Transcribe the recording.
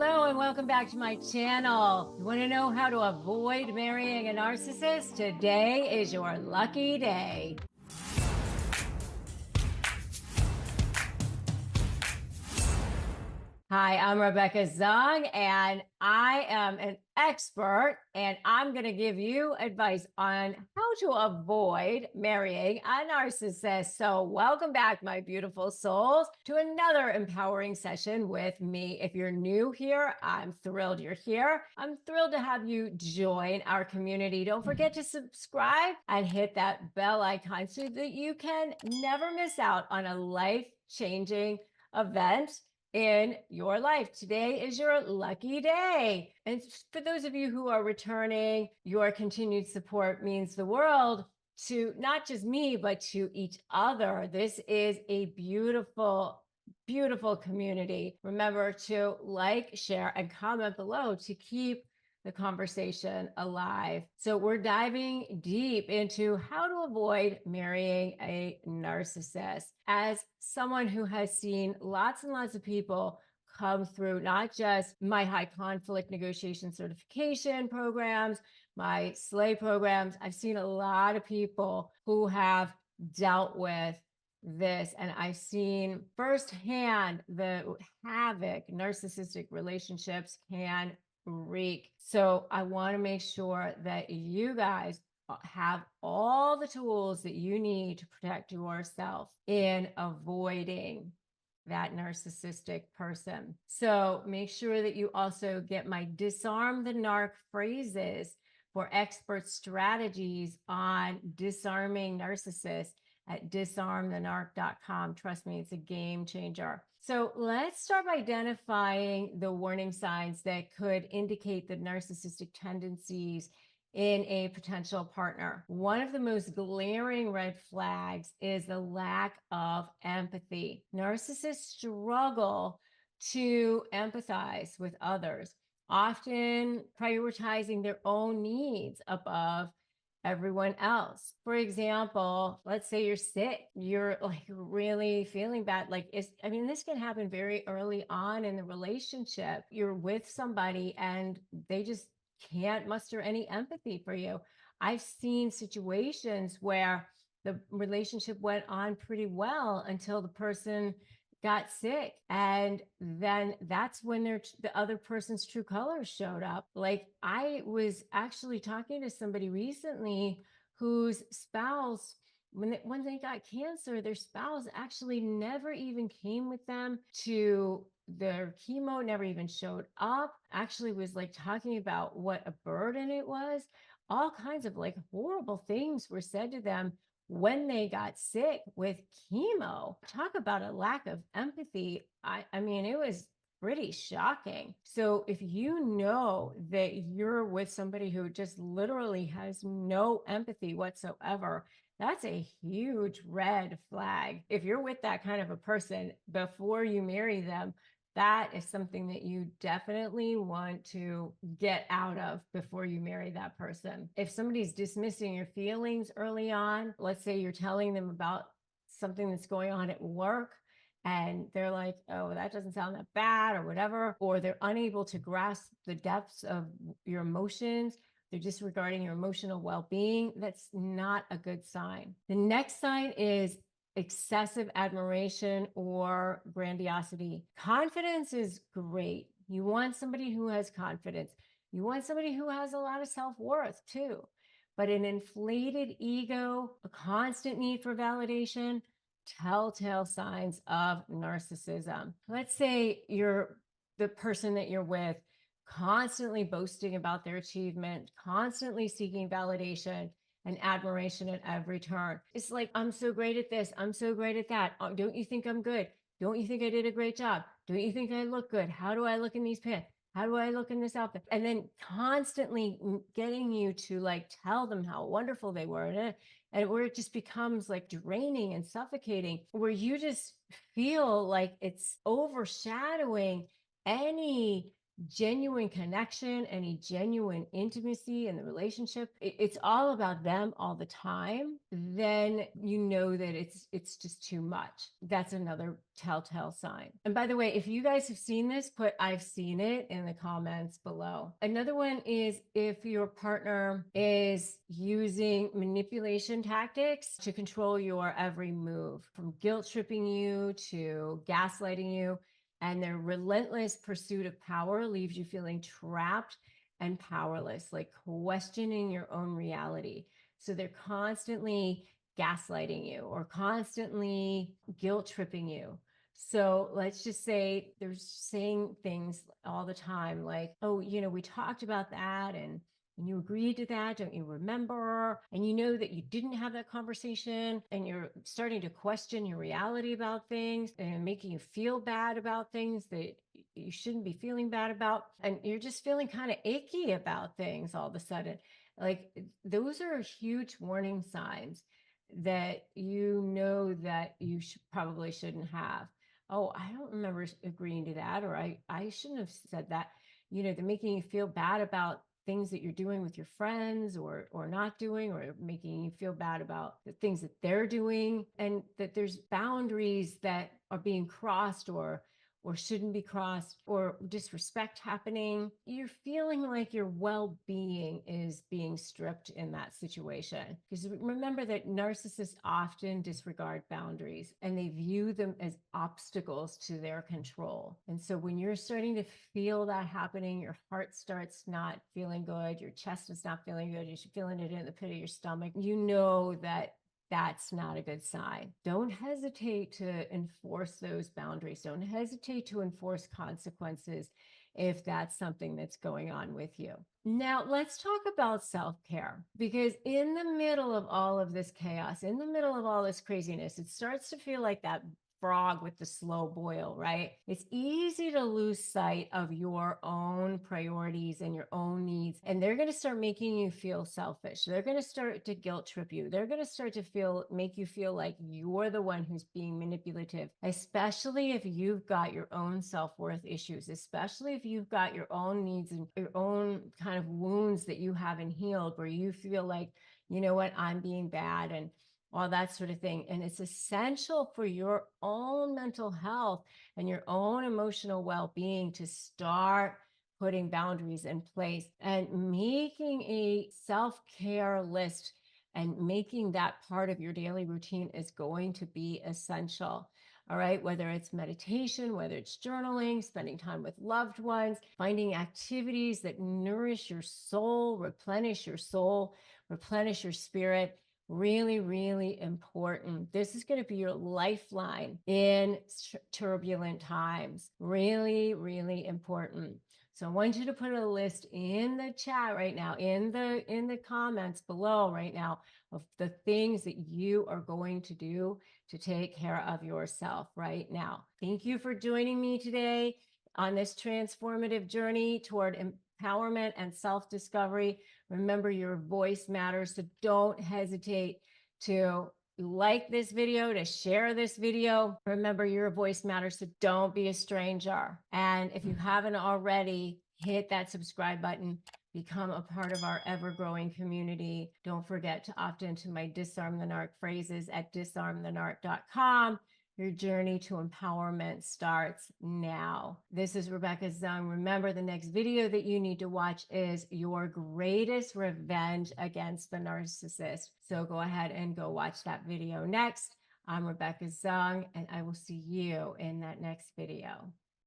Hello and welcome back to my channel. You want to know how to avoid marrying a narcissist? Today is your lucky day. Hi, I'm Rebecca Zung, and I am an expert, and I'm going to give you advice on how to avoid marrying a narcissist. So welcome back, my beautiful souls, to another empowering session with me. If you're new here, I'm thrilled you're here. I'm thrilled to have you join our community. Don't forget to subscribe and hit that bell icon so that you can never miss out on a life-changing event in your life. Today is your lucky day. And for those of you who are returning, your continued support means the world to not just me, but to each other. This is a beautiful, beautiful community. Remember to like, share, and comment below to keep the conversation alive. So we're diving deep into how to avoid marrying a narcissist. As someone who has seen lots and lots of people come through not just my high conflict negotiation certification programs, my SLAY programs, I've seen a lot of people who have dealt with this, and I've seen firsthand the havoc narcissistic relationships can wreak. So I want to make sure that you guys have all the tools that you need to protect yourself in avoiding that narcissistic person. So make sure that you also get my Disarm the Narc phrases for expert strategies on disarming narcissists at disarmthenarc.com. Trust me, it's a game changer. So let's start by identifying the warning signs that could indicate the narcissistic tendencies in a potential partner. One of the most glaring red flags is the lack of empathy. Narcissists struggle to empathize with others, often prioritizing their own needs above everyone else. For example, let's say you're sick, you're like really feeling bad. This can happen very early on in the relationship. You're with somebody and they just can't muster any empathy for you. I've seen situations where the relationship went on pretty well until the person got sick, and then that's when the other person's true colors showed up. Like, I was actually talking to somebody recently whose spouse, when they got cancer, their spouse actually never even came with them to their chemo, never even showed up, actually was like talking about what a burden it was. All kinds of like horrible things were said to them when they got sick with chemo. Talk about a lack of empathy. I mean, it was pretty shocking. So if you know that you're with somebody who just literally has no empathy whatsoever, that's a huge red flag. If you're with that kind of a person before you marry them, that is something that you definitely want to get out of before you marry that person. If somebody's dismissing your feelings early on, let's say you're telling them about something that's going on at work, and they're like, oh, that doesn't sound that bad or whatever, or they're unable to grasp the depths of your emotions, they're disregarding your emotional well-being, that's not a good sign. The next sign is excessive admiration or grandiosity. Confidence is great. You want somebody who has confidence. You want somebody who has a lot of self-worth too. But an inflated ego, a constant need for validation, telltale signs of narcissism. Let's say you're the person that you're with constantly boasting about their achievement, constantly seeking validation and admiration at every turn. It's like, I'm so great at this. I'm so great at that. Oh, don't you think I'm good? Don't you think I did a great job? Don't you think I look good? How do I look in these pants? How do I look in this outfit? And then constantly getting you to like tell them how wonderful they were. And where it just becomes like draining and suffocating, where you just feel like it's overshadowing any genuine connection, any genuine intimacy in the relationship, it's all about them all the time, then you know that it's just too much. That's another telltale sign. And by the way, if you guys have seen this, put "I've seen it" in the comments below. Another one is if your partner is using manipulation tactics to control your every move, from guilt tripping you to gaslighting you, and their relentless pursuit of power leaves you feeling trapped and powerless, like questioning your own reality. So they're constantly gaslighting you or constantly guilt tripping you. So let's just say they're saying things all the time like, "Oh, we talked about that, and you agreed to that, don't you remember?" And you know that you didn't have that conversation, and you're starting to question your reality about things and making you feel bad about things that you shouldn't be feeling bad about. And you're just feeling kind of icky about things all of a sudden. Like, those are huge warning signs that that you probably shouldn't have. "Oh, I don't remember agreeing to that," or I shouldn't have said that. They're making you feel bad about things that you're doing with your friends or not doing, or making you feel bad about the things that they're doing, and that there's boundaries that are being crossed or shouldn't be crossed, or disrespect happening. You're feeling like your well-being is being stripped in that situation. Because remember that narcissists often disregard boundaries, and they view them as obstacles to their control. And so when you're starting to feel that happening, your heart starts not feeling good, your chest is not feeling good, you're feeling it in the pit of your stomach, you know that that's not a good sign. Don't hesitate to enforce those boundaries. Don't hesitate to enforce consequences if that's something that's going on with you. Now, let's talk about self-care, because in the middle of all of this chaos, in the middle of all this craziness, it starts to feel like that frog with the slow boil, right? It's easy to lose sight of your own priorities and your own needs. And they're going to start making you feel selfish. They're going to start to guilt trip you. They're going to start to make you feel like you're the one who's being manipulative, especially if you've got your own self-worth issues, especially if you've got your own needs and your own kind of wounds that you haven't healed, where you feel like, "You know what, I'm being bad," and all that sort of thing. And it's essential for your own mental health and your own emotional well-being to start putting boundaries in place and making a self-care list, and making that part of your daily routine is going to be essential. All right, whether it's meditation, whether it's journaling, spending time with loved ones, finding activities that nourish your soul, replenish your spirit. Really, really important. This is going to be your lifeline in turbulent times. Really, really important. So I want you to put a list in the chat right now, in the comments below right now, of the things that you are going to do to take care of yourself right now. Thank you for joining me today on this transformative journey toward empowerment and self-discovery. Remember, your voice matters, so don't hesitate to like this video, to share this video. Remember, your voice matters, so don't be a stranger. And if you haven't already, hit that subscribe button, become a part of our ever-growing community. Don't forget to opt into my Disarm the Narc phrases at disarmthenarc.com. Your journey to empowerment starts now. This is Rebecca Zung. Remember, the next video that you need to watch is Your Greatest Revenge Against the Narcissist. So go ahead and go watch that video next. I'm Rebecca Zung, and I will see you in that next video.